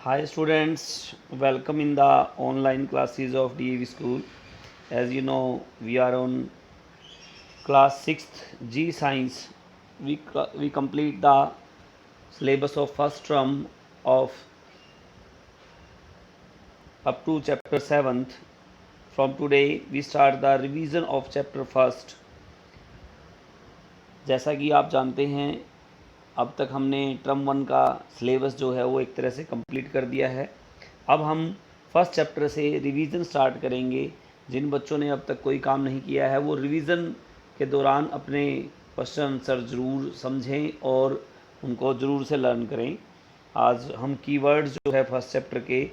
Hi students, welcome in the online classes of DAV school. As you know, we are on class 6th G Science. We complete the syllabus of first term of up to chapter 7th. From today, we start the revision of chapter first. जैसा कि आप जानते हैं, अब तक हमने term 1 का syllabus जो है वो एक तरह से कंप्लीट कर दिया है। अब हम फर्स्ट चैप्टर से रिवीजन स्टार्ट करेंगे। जिन बच्चों ने अब तक कोई काम नहीं किया है वो रिवीजन के दौरान अपने क्वेश्चन आंसर ज़रूर समझें और उनको ज़रूर से लर्न करें। आज हम कीवर्ड्स जो है फर्स्ट चैप्टर के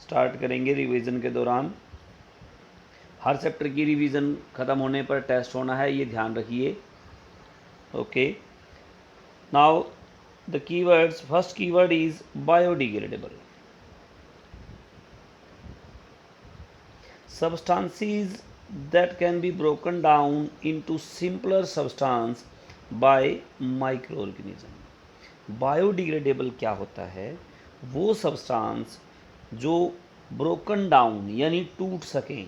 स्टार्ट करेंगे रिवीजन के दौरान। हर चैप्टर की रिवीजन ख़त्म होने पर टेस्ट होना है, ये ध्यान रखिए। Okay, now the keywords, first keyword is biodegradable. Substances that can be broken down into simpler substance by microorganism. Biodegradable क्या होता है? वो सब्सटेंस जो ब्रोकन डाउन यानी टूट सकें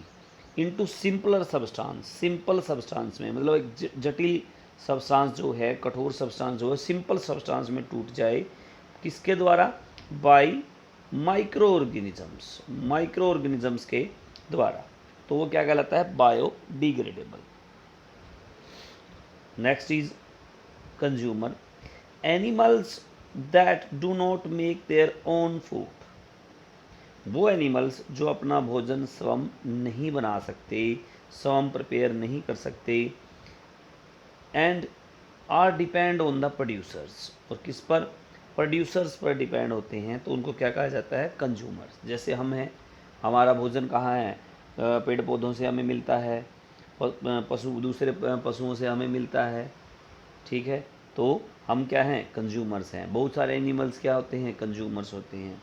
into simpler substance, simple substance में मतलब एक जटिल सब्सटेंस जो है, कठोर सब्सटेंस जो है सिंपल सब्सटेंस में टूट जाए। किसके द्वारा? Bye micro organisms, micro organisms के द्वारा। तो वो क्या कहलाता है? Biodegradable. Next is consumer, animals that do not make their own food. वो एनिमल्स जो अपना भोजन स्वयं नहीं बना सकते, स्वयं प्रिपेयर नहीं कर सकते, and are depend on the producers, और किस पर? प्रोड्यूसर्स पर डिपेंड होते हैं, तो उनको क्या कहा जाता है? कंज्यूमर्स। जैसे हम हैं, हमारा भोजन कहाँ है? पेड़ पौधों से हमें मिलता है, पशु दूसरे पशुओं से हमें मिलता है, ठीक है। तो हम क्या हैं? कंज्यूमर्स हैं। बहुत सारे एनिमल्स क्या होते हैं? कंज्यूमर्स होते हैं।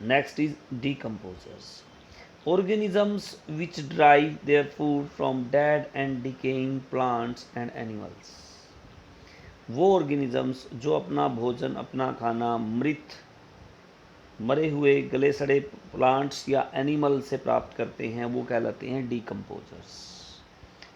Next is decomposers, organisms which derive their food from dead and decaying plants and animals। वो organisms जो अपना भोजन, अपना खाना मृत, मरे हुए, गले सड़े प्लांट्स या एनिमल से प्राप्त करते हैं, वो कहलाते हैं डीकम्पोजर्स।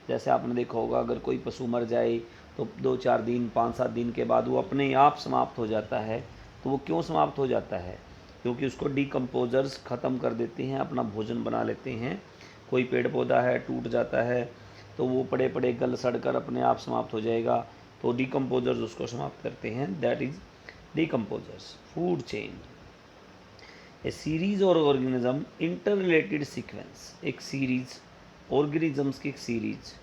जैसे आपने देखा होगा, अगर कोई पशु मर जाए तो 2-4 दिन, 5-7 दिन के बाद वो अपने आप समाप्त हो जाता है। तो वो क्यों समाप्त हो जाता है? क्योंकि उसको डीकम्पोजर्स ख़त्म कर देते हैं, अपना भोजन बना लेते हैं। कोई पेड़ पौधा है, टूट जाता है तो वो पड़े पड़े गल सड़ कर अपने आप समाप्त हो जाएगा, तो डीकम्पोजर्स उसको समाप्त करते हैं। That is decomposers. Food chain, A series और ऑर्गेनिज्म इंटर रिलेटेड सीक्वेंस, एक सीरीज ऑर्गेनिजम्स की एक सीरीज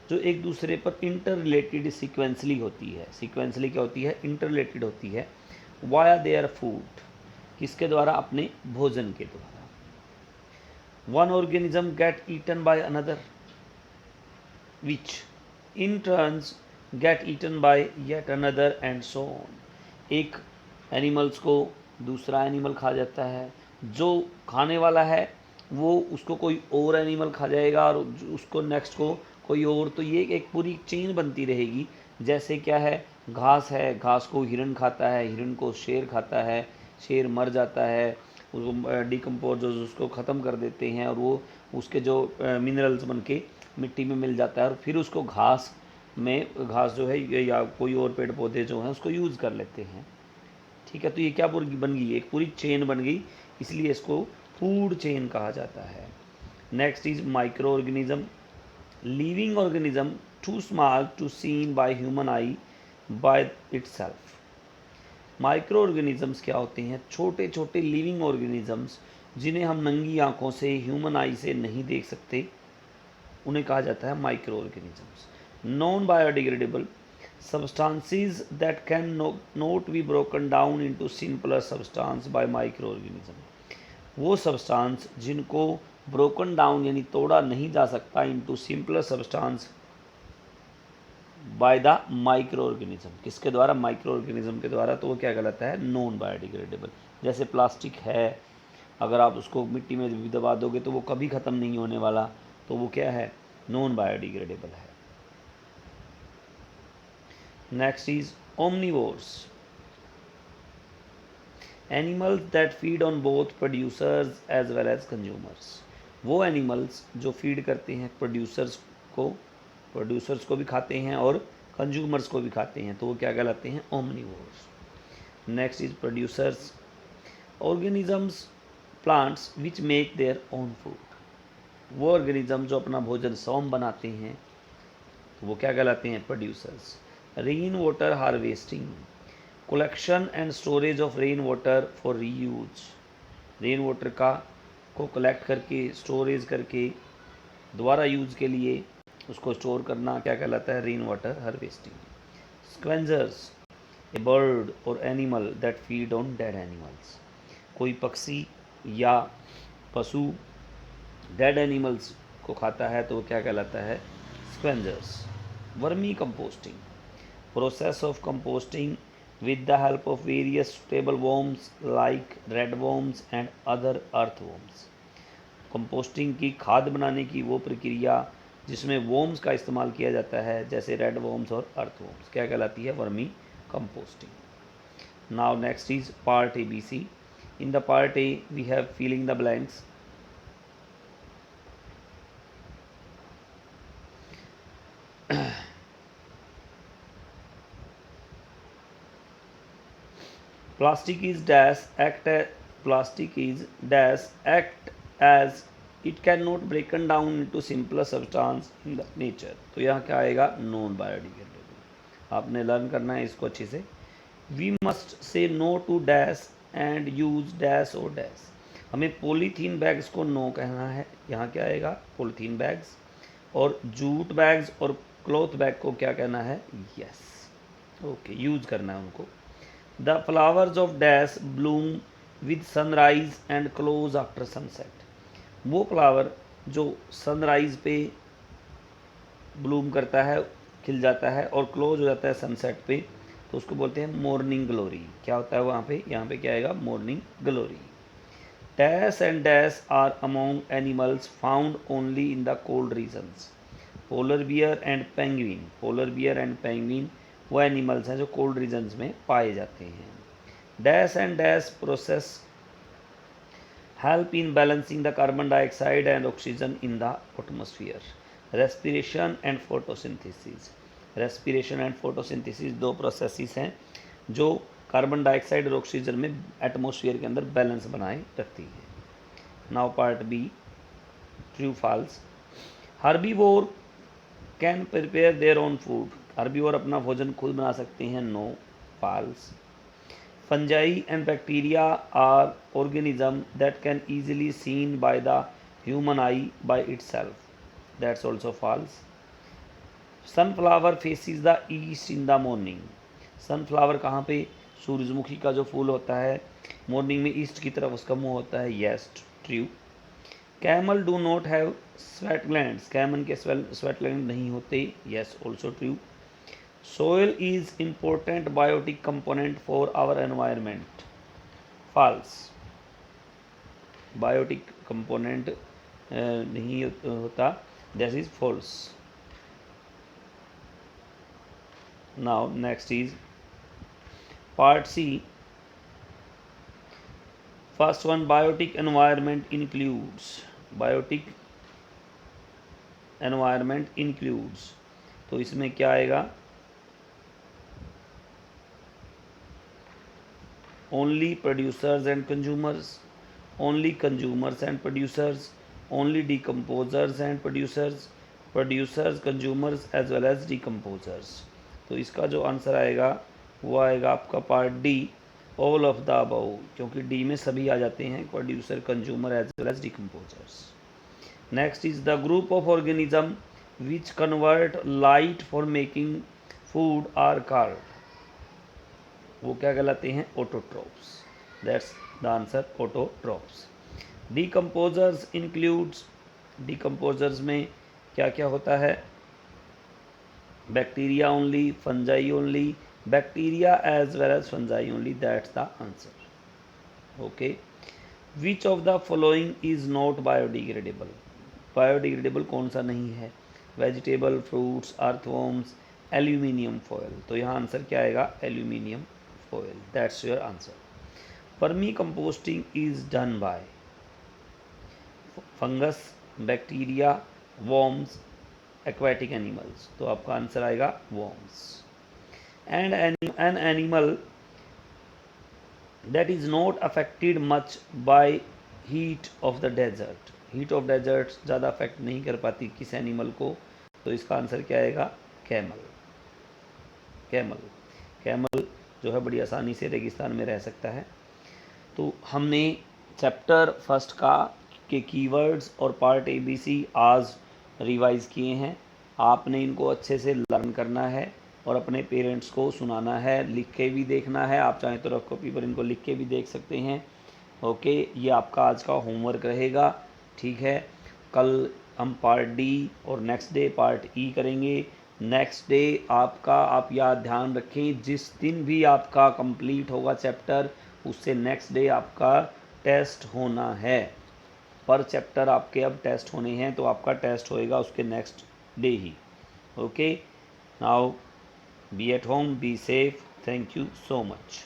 जो एक दूसरे पर इंटर रिलेटेड सीक्वेंसली होती है। सीक्वेंसली क्या होती है? इंटर रिलेटेड होती है। वाया देयर फूड, किसके द्वारा? अपने भोजन के द्वारा। One organism get eaten by another which in turns get eaten by yet another and so on. एक एनिमल्स को दूसरा एनिमल खा जाता है, जो खाने वाला है वो उसको कोई और एनिमल खा जाएगा और उसको नेक्स्ट को कोई और। तो ये एक पूरी चेन बनती रहेगी। जैसे क्या है? घास है, घास को हिरन खाता है, हिरन को शेर खाता है, शेर मर जाता है, उसको डिकम्पोजर्स उसको ख़त्म कर देते हैं और वो उसके जो मिनरल्स बन के मिट्टी में मिल जाता है और फिर उसको घास में, घास जो है या कोई और पेड़ पौधे जो हैं उसको यूज़ कर लेते हैं, ठीक है। तो ये क्या बन गई? एक पूरी चेन बन गई, इसलिए इसको फूड चेन कहा जाता है। Next is microorganism, living organism too small to seen by human eye by itself. Microorganisms क्या होते हैं? छोटे छोटे लिविंग ऑर्गेनिजम्स जिन्हें हम नंगी आंखों से, ह्यूमन आई से नहीं देख सकते, उन्हें कहा जाता है micro organisms. Non biodegradable, substances that can not be broken down into simpler substance by microorganism। वो सब्सटेंस जिनको ब्रोकन डाउन यानी तोड़ा नहीं जा सकता into simpler substance by the micro organism. किसके द्वारा? माइक्रो ऑर्गेनिज्म के द्वारा। तो वो क्या कहलाता है? Non biodegradable. जैसे प्लास्टिक है, अगर आप उसको मिट्टी में भी दबा दोगे तो वो कभी ख़त्म नहीं होने वाला, तो वो क्या है? नॉन बायोडिग्रेडेबल है। Next is omnivores, animals that feed on both producers as well as consumers, वो एनिमल्स जो फीड करते हैं प्रोड्यूसर्स को भी खाते हैं और कंज्यूमर्स को भी खाते हैं, तो वो क्या कहलाते हैं? Omnivores. Next is producers, organisms plants which make their own food, वो ऑर्गेनिज्म जो अपना भोजन स्वयं बनाते हैं तो वो क्या कहलाते हैं? Producers. Rain water harvesting, collection and storage of rain water for reuse, rain water को कलेक्ट करके स्टोरेज करके दोबारा यूज के लिए उसको स्टोर करना क्या कहलाता है? Rain water harvesting. स्क्वेंजर्स, ए बर्ड और animal that feed on dead animals, कोई पक्षी या पशु डेड एनिमल्स को खाता है तो वो क्या कहलाता है? Scavengers. Vermi composting, process of composting with the help of various suitable worms like red worms and other earthworms, composting की खाद बनाने की वो प्रक्रिया जिसमें वॉर्म्स का इस्तेमाल किया जाता है जैसे रेड वॉर्म्स और अर्थ वॉर्म्स, क्या कहलाती है? Vermicomposting. Now next is part A B C. In the part A we have filling the blanks. Plastic is dash act as it cannot breaken down into simpler substance in the nature, तो यहाँ क्या आएगा? Non biodegradable. आपने learn करना है इसको अच्छे से। We must say no to dash and use dash और डैश, हमें पॉलीथीन बैग्स को नो कहना है, यहाँ क्या आएगा? Polythene bags. और जूट बैग्स और क्लॉथ बैग को क्या कहना है? यस, ओके, यूज करना है उनको। The flowers of dash bloom with sunrise and close after sunset, वो फ्लावर जो सनराइज पे ब्लूम करता है, खिल जाता है और क्लोज हो जाता है सनसेट पे, तो उसको बोलते हैं मॉर्निंग ग्लोरी। क्या होता है वहाँ पे? यहाँ पे क्या आएगा? Morning glory. Dash and dash are among animals found only in the cold regions, polar bear and penguin, polar bear and penguin वो एनिमल्स हैं जो कोल्ड रीजन्स में पाए जाते हैं। Dash and dash process help in balancing the carbon dioxide and oxygen in the atmosphere, respiration and photosynthesis, respiration and photosynthesis दो processes हैं जो कार्बन डाइऑक्साइड और ऑक्सीजन में एटमॉस्फेयर के अंदर बैलेंस बनाए रखती है। Now part B, true false. Herbivore can prepare their own food, herbivore अपना भोजन खुद बना सकते हैं, no, false. Fungi and bacteria are organism that can easily seen by the human eye by itself, that's also false. Sunflower faces the east in the morning, sunflower कहाँ पे? सूरजमुखी का जो फूल होता है मॉर्निंग में ईस्ट की तरफ उसका मुंह होता है, yes, true. Camel do not have sweat glands, camel के स्वेट ग्लैंड नहीं होते, yes, also true. Soil is important biotic component for our environment, false, biotic component नहीं होता, that is false. Now next is part C, first one, biotic environment includes, biotic environment includes, तो इसमें क्या आएगा? Only producers and consumers, only consumers and producers, only decomposers and producers, producers, consumers as well as decomposers, तो इसका जो answer आएगा वो आएगा आपका part D, all of the above, क्योंकि डी में सभी आ जाते हैं, producer, consumer as well as decomposers. Next is the group of organism which convert light for making food are called, वो क्या कहलाते हैं? Autotrophs, that's the answer, autotrophs. Decomposers includes, decomposers में क्या क्या होता है? Bacteria only, fungi only, bacteria as well as fungi only, that's the answer, okay. Which of the following is not biodegradable, biodegradable कौन सा नहीं है? Vegetable, fruits, earthworms, aluminium foil, तो यहाँ आंसर क्या आएगा? Aluminium foil, that's your answer. Vermi composting is done by fungus, bacteria, worms, aquatic animals. तो आपका आंसर आएगा worms. And an animal that is not affected much by heat of the desert। Heat of desert ज़्यादा affect नहीं कर पाती किस animal को, तो इसका आंसर क्या आएगा? कैमल। कैमल कैमल जो है बड़ी आसानी से रेगिस्तान में रह सकता है। तो हमने चैप्टर फर्स्ट का के कीवर्ड्स और पार्ट ABC आज रिवाइज़ किए हैं। आपने इनको अच्छे से लर्न करना है और अपने पेरेंट्स को सुनाना है, लिख के भी देखना है। आप चाहें तो रफ कॉपी पर इनको लिख के भी देख सकते हैं। ओके, ये आपका आज का होमवर्क रहेगा, ठीक है। कल हम पार्ट D और नेक्स्ट डे पार्ट E करेंगे। नेक्स्ट डे आपका, आप याद ध्यान रखें, जिस दिन भी आपका कंप्लीट होगा चैप्टर, उससे नेक्स्ट डे आपका टेस्ट होना है। पर चैप्टर आपके अब टेस्ट होने हैं, तो आपका टेस्ट होएगा उसके नेक्स्ट डे ही। Okay, now be at home, be safe, thank you so much.